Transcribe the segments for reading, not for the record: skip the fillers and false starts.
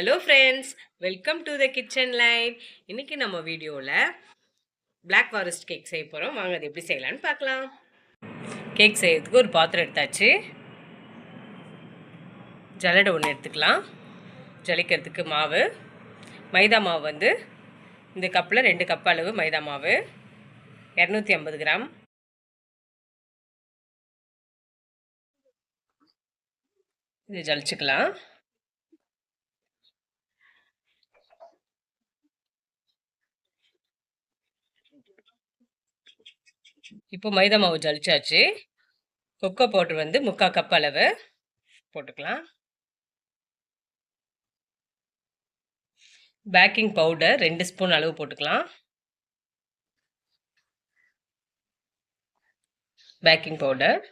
Hello friends, welcome to the kitchen line. இன்னைக்கு நம்ம வீடியோவில் பிளாக் ஃபாரஸ்ட் கேக் செய்ய போகிறோம். வாங்க அது எப்படி செய்யலான்னு பார்க்கலாம். கேக் செய்யறதுக்கு ஒரு பாத்திரம் எடுத்தாச்சு. ஜல்லடை ஒன்று எடுத்துக்கலாம். ஜலிக்கிறதுக்கு மாவு, மைதா மாவு வந்து இந்த கப்பில் 2 கப் அளவு மைதா மாவு, 250 கிராம். இது ஜலிச்சுக்கலாம். இப்போ மைதா மாவு ஜலிச்சாச்சு. கொக்கோ பவுடர் வந்து 3/4 கப் அளவு போட்டுக்கலாம். பேக்கிங் பவுடர் 2 ஸ்பூன் அளவு போட்டுக்கலாம். Baking powder,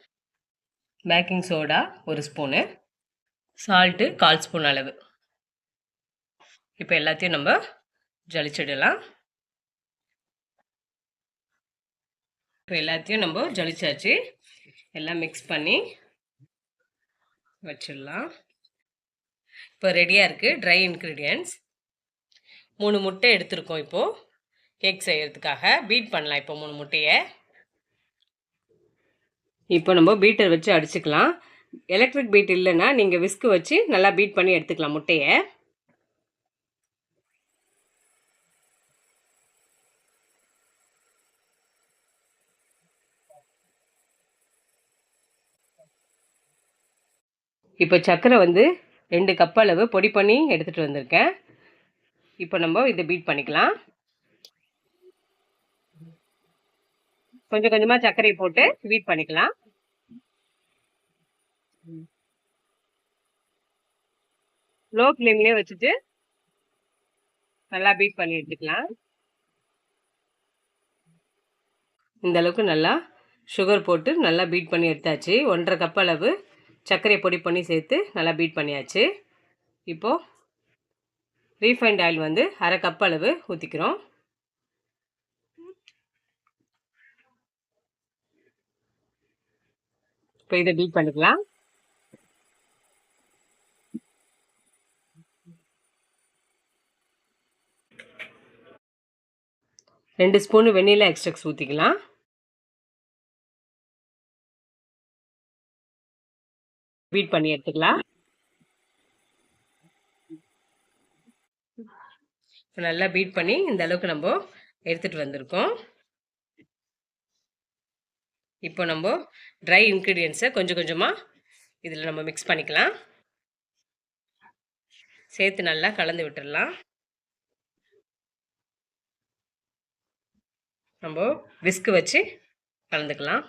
baking soda 1 spoon, salt 1/4 spoon அளவு. இப்போ எல்லாத்தையும் நம்ம ஜலிச்சிடலாம். இப்போ எல்லாத்தையும் நம்ம ஜலிச்சாச்சு. எல்லாம் மிக்ஸ் பண்ணி வச்சிடலாம். இப்போ ரெடியாக இருக்குது ட்ரை இன்க்ரீடியன்ட்ஸ். 3 முட்டை எடுத்துருக்கோம். இப்போது கேக் செய்கிறதுக்காக பீட் பண்ணலாம். இப்போ 3 முட்டையை இப்போ நம்ம பீட்டர் வச்சு அடிச்சுக்கலாம். எலக்ட்ரிக் பீட் இல்லைன்னா நீங்கள் விஸ்கு வச்சு நல்லா பீட் பண்ணி எடுத்துக்கலாம் முட்டையை. இப்போ சர்க்கரை வந்து 2 கப் அளவு பொடி பண்ணி எடுத்துகிட்டு வந்திருக்கேன். இப்போ நம்ம இதை பீட் பண்ணிக்கலாம். கொஞ்சம் கொஞ்சமாக சர்க்கரையை போட்டு பீட் பண்ணிக்கலாம். லோ ஃப்ளேம்லேயே வச்சுட்டு நல்லா பீட் பண்ணி எடுத்துக்கலாம். இந்த அளவுக்கு நல்லா சுகர் போட்டு நல்லா பீட் பண்ணி எடுத்தாச்சு. 1.5 கப் அளவு சர்க்கரையை பொடி பண்ணி சேர்த்து நல்லா பீட் பண்ணியாச்சு. இப்போது ரீஃபைண்ட் ஆயில் வந்து 1/2 கப் அளவு ஊற்றிக்கிறோம். இப்போ இதை பீட் பண்ணிக்கலாம். ரெண்டு ஸ்பூன் வெண்ணிலா எக்ஸ்ட்ராக்ஸ் ஊற்றிக்கலாம். பீட் பண்ணி எடுத்துக்கலாம். நல்லா பீட் பண்ணி இந்த அளவுக்கு நம்ம எடுத்துகிட்டு வந்திருக்கோம். இப்போ நம்ம ட்ரை இன்க்ரீடியன்ஸை கொஞ்சம் கொஞ்சமாக இதில் நம்ம மிக்ஸ் பண்ணிக்கலாம். சேர்த்து நல்லா கலந்து விட்டுடலாம். நம்ம விஸ்கு வச்சு கலந்துக்கலாம்.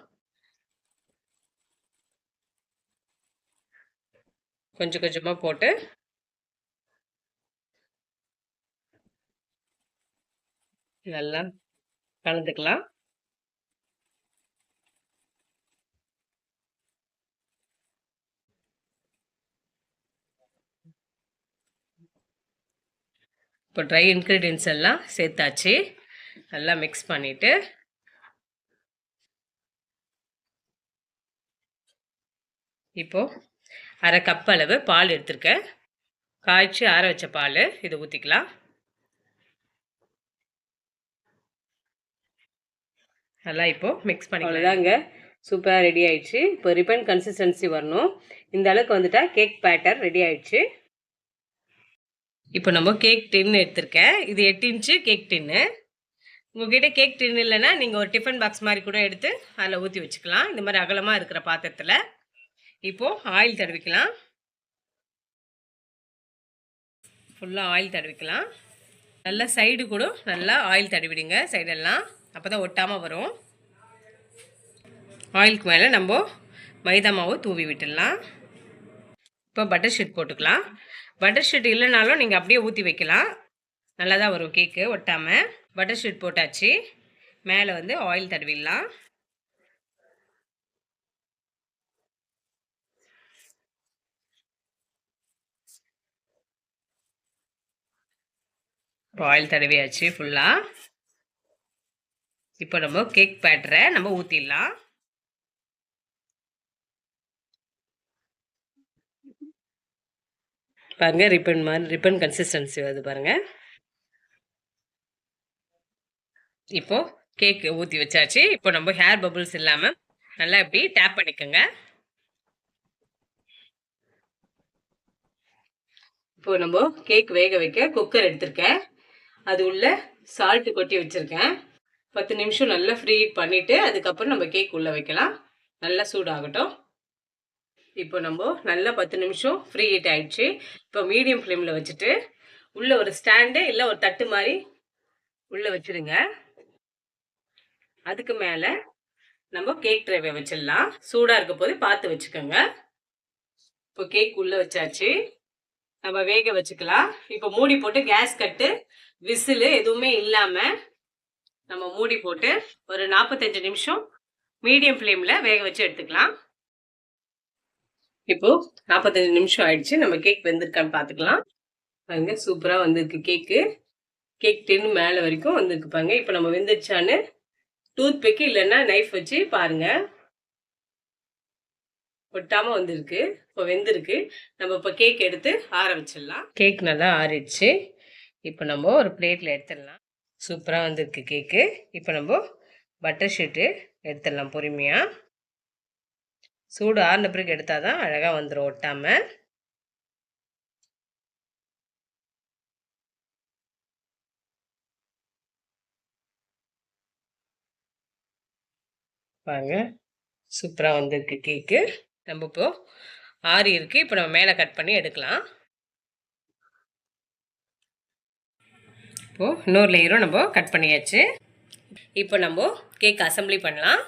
கொஞ்சம் கொஞ்சமாக போட்டு நல்லா கலந்துக்கலாம். இப்போ ட்ரை இன்க்ரீடியன்ஸ் எல்லாம் சேர்த்தாச்சு. நல்லா மிக்ஸ் பண்ணிவிட்டு இப்போது 1/2 கப் அளவு பால் எடுத்துருக்கேன். காய்ச்சி ஆற வச்ச பால் இதை ஊற்றிக்கலாம். நல்லா இப்போது மிக்ஸ் பண்ணி அவ்வளோதாங்க. சூப்பராக ரெடி ஆயிடுச்சு. இப்போ ரிப்பன் கன்சிஸ்டன்சி வரணும். இந்த அளவுக்கு வந்துட்டா கேக் பேட்டர் ரெடி ஆயிடுச்சு. இப்போ நம்ம கேக் டின் எடுத்திருக்கேன். இது 8 இன்ச்சு கேக் டின்னு. உங்ககிட்ட கேக் டின் இல்லைன்னா நீங்கள் ஒரு டிஃபன் பாக்ஸ் மாதிரி கூட எடுத்து அதில் ஊற்றி வச்சுக்கலாம். இந்த மாதிரி அகலமாக இருக்கிற பாத்திரத்தில். இப்போது ஆயில் தடவிக்கலாம். ஃபுல்லாக ஆயில் தடவிக்கலாம். நல்லா சைடு கூட நல்லா ஆயில் தடவிடுங்க. சைடெல்லாம் அப்போ தான் ஒட்டாமல் வரும். ஆயிலுக்கு மேலே நம்ம மைதா மாவு தூவி விட்டுடலாம். இப்போ பட்டர் ஷீட் போட்டுக்கலாம். பட்டர் ஷீட் இல்லைனாலும் நீங்கள் அப்படியே ஊற்றி வைக்கலாம். நல்லா தான் வரும் கேக்கு ஒட்டாமல். பட்டர் ஷீட் போட்டாச்சு. மேலே வந்து ஆயில் தடவிடலாம். இப்போ ஆயில் தடவியாச்சு ஃபுல்லாக. இப்போ நம்ம கேக் பேட்டரை நம்ம ஊற்றிடலாம். பாருங்க ரிப்பன் மாதிரி ரிப்பன் கன்சிஸ்டன்சி வருது பாருங்கள். இப்போது கேக் ஊற்றி வச்சாச்சு. இப்போ நம்ம ஹேர் பபுள்ஸ் இல்லாமல் நல்லா இப்படி டேப் பண்ணிக்கோங்க. இப்போ நம்ம கேக் வேக வைக்க குக்கர் எடுத்திருக்கேன். அது உள்ள சால்ட்டு கொட்டி வச்சுருக்கேன். 10 நிமிஷம் நல்லா ஃப்ரீ ஹீட் பண்ணிவிட்டு அதுக்கப்புறம் நம்ம கேக் உள்ளே வைக்கலாம். நல்லா சூடாகட்டும். இப்போ நம்ம நல்லா 10 நிமிஷம் ஃப்ரீ ஹீட் ஆகிடுச்சு. இப்போ மீடியம் ஃப்ளேமில் வச்சுட்டு உள்ளே ஒரு ஸ்டாண்டு இல்லை ஒரு தட்டு மாதிரி உள்ளே வச்சுருங்க. அதுக்கு மேலே நம்ம கேக் ட்ரேவை வச்சிடலாம். சூடாக இருக்க போது பார்த்து வச்சுக்கோங்க. இப்போ கேக் உள்ளே வச்சாச்சு. நம்ம வேக வச்சுக்கலாம். இப்போ மூடி போட்டு கேஸ் கட்டு விசில் எதுவுமே இல்லாமல் நம்ம மூடி போட்டு ஒரு 45 நிமிஷம் மீடியம் ஃப்ளேமில் வேக வச்சு எடுத்துக்கலாம். இப்போ 45 நிமிஷம் ஆயிடுச்சு. நம்ம கேக் வெந்திருக்கான்னு பார்த்துக்கலாம். பாருங்க சூப்பராக வந்திருக்கு கேக்கு. கேக் டின்னு மேலே வரைக்கும் வந்திருக்கு பாருங்க. இப்போ நம்ம வெந்துருச்சான்னு டூத் பிக்கு இல்லைன்னா நைஃப் வச்சு பாருங்க. ஒட்டாமல் வந்திருக்கு. இப்போ வெந்திருக்கு. நம்ம இப்போ கேக் எடுத்து ஆற வச்சிடலாம். கேக் நல்லா ஆறிடுச்சு. இப்போ நம்ம ஒரு பிளேட்டில் எடுத்துடலாம். சூப்பராக வந்திருக்கு கேக்கு. இப்போ நம்ம பட்டர் ஷீட்டு எடுத்துடலாம் பொறுமையாக. சூடு ஆறின பிறகு எடுத்தால் தான் அழகாக வந்துடும் ஒட்டாமல். பாருங்க சூப்பராக வந்திருக்கு கேக்கு. நம்ம இப்போ ஆறி இருக்குது. இப்போ நம்ம மேலே கட் பண்ணி எடுக்கலாம். இப்போது இன்னொரு லேயரும் நம்ம கட் பண்ணியாச்சு. இப்போ நம்ம கேக் அசம்பிளி பண்ணலாம்.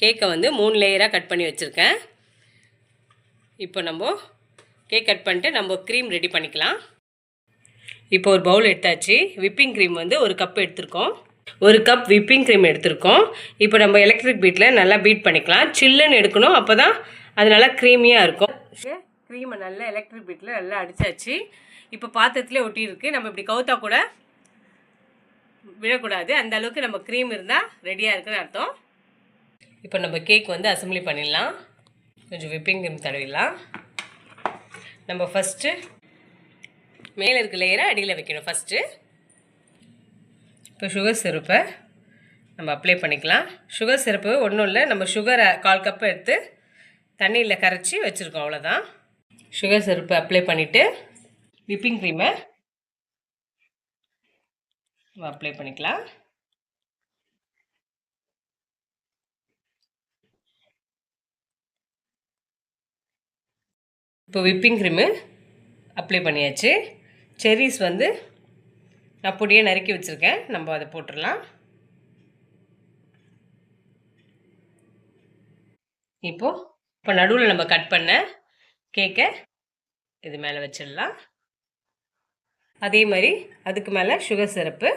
கேக்கை வந்து 3 லேயராக கட் பண்ணி வச்சுருக்கேன். இப்போ நம்ம கேக் கட் பண்ணிட்டு நம்ம க்ரீம் ரெடி பண்ணிக்கலாம். இப்போ ஒரு பவுல் எடுத்தாச்சு. விப்பிங் க்ரீம் வந்து 1 கப் எடுத்திருக்கோம். 1 கப் விப்பிங் க்ரீம் எடுத்திருக்கோம். இப்போ நம்ம எலக்ட்ரிக் பீட்டில் நல்லா பீட் பண்ணிக்கலாம். சில்லுன்னு எடுக்கணும், அப்போ தான் அது நல்லா க்ரீமியாக இருக்கும். க்ரீமை நல்லா எலக்ட்ரிக் பீட்டில் நல்லா அடித்தாச்சு. இப்போ பாத்திரத்துலேயே ஒட்டியிருக்கு. நம்ம இப்படி கவுத்தா கூட விழக்கூடாது. அந்த அளவுக்கு நம்ம க்ரீம் இருந்தால் ரெடியாக இருக்குன்னு அர்த்தம். இப்போ நம்ம கேக் வந்து அசம்பிளி பண்ணிடலாம். கொஞ்சம் விப்பிங் க்ரீம் தடவிடலாம். நம்ம ஃபஸ்ட்டு மேலே இருக்க லேயரை அடியில் வைக்கணும் ஃபஸ்ட்டு. இப்போ சுகர் சிரப்பை நம்ம அப்ளை பண்ணிக்கலாம். சுகர் சிரப்பு ஒன்றும் இல்லை, நம்ம சுகரை 1/4 கப்பு எடுத்து தண்ணியில் கரைச்சி வச்சுருக்கோம், அவ்வளோதான். சுகர் சிரப்பு அப்ளை பண்ணிவிட்டு விப்பிங் க்ரீமை அப்ளை பண்ணிக்கலாம். இப்போ விப்பிங் க்ரீமு அப்ளை பண்ணியாச்சு. செர்ரிஸ் வந்து நான் பொடியை நறுக்கி வச்சுருக்கேன். நம்ம அதை போட்டுடலாம். இப்போ நடுவில் நம்ம கட் பண்ண கேக்கை இது மேலே வச்சிடலாம். அதே மாதிரி அதுக்கு மேலே சுகர் சிரப்பு,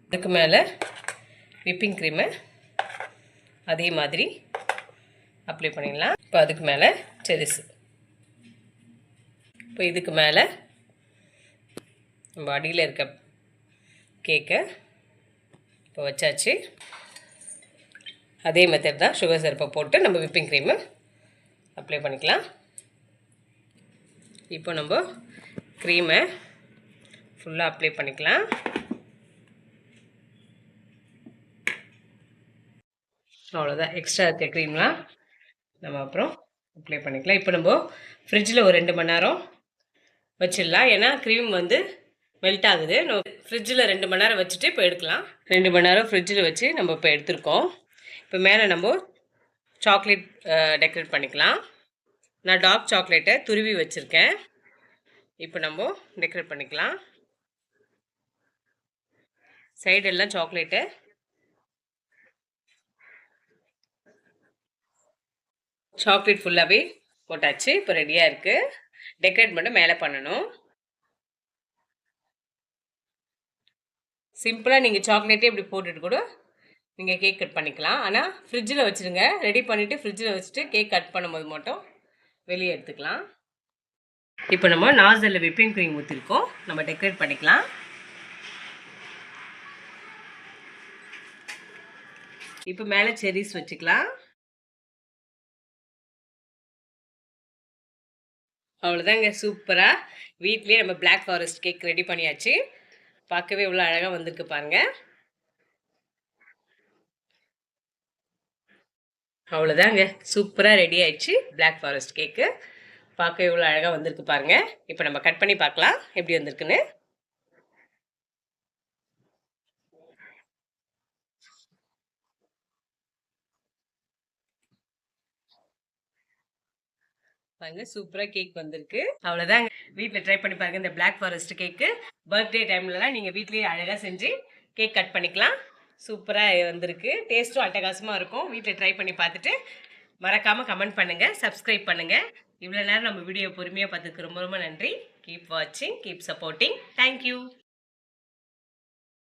அதுக்கு மேலே விப்பிங் க்ரீமு அதே மாதிரி அப்ளை பண்ணிடலாம். இப்போ அதுக்கு மேலே செரிஸ். இப்போ இதுக்கு மேலே நம்ம அடியில் இருக்க கேக்கை இப்போ வச்சாச்சு. அதே மெத்தட் தான். சுகர் சிரப்பை போட்டு நம்ம விப்பிங் க்ரீமு அப்ளை பண்ணிக்கலாம். இப்போ நம்ம க்ரீமை ஃபுல்லாக அப்ளை பண்ணிக்கலாம். அவ்வளோதான். எக்ஸ்ட்ரா இருக்க க்ரீம்லாம் நம்ம அப்புறம் அப்ளை பண்ணிக்கலாம். இப்போ நம்ம ஃப்ரிட்ஜில் ஒரு 2 மணி நேரம் வச்சிடலாம். ஏன்னா க்ரீம் வந்து மெல்ட் ஆகுது. நம்ம ஃப்ரிட்ஜில் 2 மணி நேரம் வச்சுட்டு இப்போ எடுக்கலாம். 2 மணி நேரம் ஃப்ரிட்ஜில் வச்சு நம்ம இப்போ எடுத்துருக்கோம். இப்போ மேலே நம்ம சாக்லேட் டெக்கரேட் பண்ணிக்கலாம். நான் டார்க் சாக்லேட்டை துருவி வச்சுருக்கேன். இப்போ நம்ம டெக்கரேட் பண்ணிக்கலாம். சைடெல்லாம் சாக்லேட்டை சாக்லேட் ஃபுல்லாகவே போட்டாச்சு. இப்போ ரெடியாக இருக்குது. டெக்கரேட் மட்டும் மேலே பண்ணணும். சிம்பிளாக நீங்கள் சாக்லேட்டே இப்படி போட்டுட்டு கூட நீங்கள் கேக் கட் பண்ணிக்கலாம். ஆனால் ஃப்ரிட்ஜில் வச்சுருங்க. ரெடி பண்ணிவிட்டு ஃப்ரிட்ஜில் வச்சுட்டு கேக் கட் பண்ணும்போது மட்டும் வெளியே எடுத்துக்கலாம். இப்போ நம்ம நாசலில் விப்பிங் க்ரீம் ஊற்றிருக்கோம். நம்ம டெக்கரேட் பண்ணிக்கலாம். இப்போ மேலே செர்ரிஸ் வச்சுக்கலாம். அவ்வளோதாங்க, சூப்பராக வீட்லேயே நம்ம Black ஃபாரஸ்ட் கேக் ரெடி பண்ணியாச்சு. பார்க்கவே இவ்வளோ அழகாக வந்திருக்கு பாருங்க. அவ்வளோதாங்க, சூப்பராக ரெடி ஆயிடுச்சு Black ஃபாரஸ்ட் கேக்கு. பார்க்க இவ்வளோ அழகாக வந்திருக்கு பாருங்க. இப்போ நம்ம கட் பண்ணி பார்க்கலாம் எப்படி வந்திருக்குன்னு. பாருங்க, சூப்பராக கேக் வந்திருக்கு. அவ்வளோதாங்க, வீட்டில் ட்ரை பண்ணி பாருங்க இந்த Black ஃபாரஸ்ட் கேக்கு. பர்த்டே டைம்லலாம் நீங்கள் வீட்லேயே அழகாக செஞ்சு கேக் கட் பண்ணிக்கலாம். சூப்பராக வந்திருக்கு. டேஸ்ட்டும் அட்டகாசமாக இருக்கும். வீட்டில் ட்ரை பண்ணி பார்த்துட்டு மறக்காமல் கமெண்ட் பண்ணுங்கள், சப்ஸ்கிரைப் பண்ணுங்கள். இவ்வளோ நேரம் நம்ம வீடியோ பொறுமையாக பார்த்ததுக்கு ரொம்ப ரொம்ப நன்றி. கீப் வாட்சிங், கீப் சப்போர்ட்டிங். தேங்க்யூ.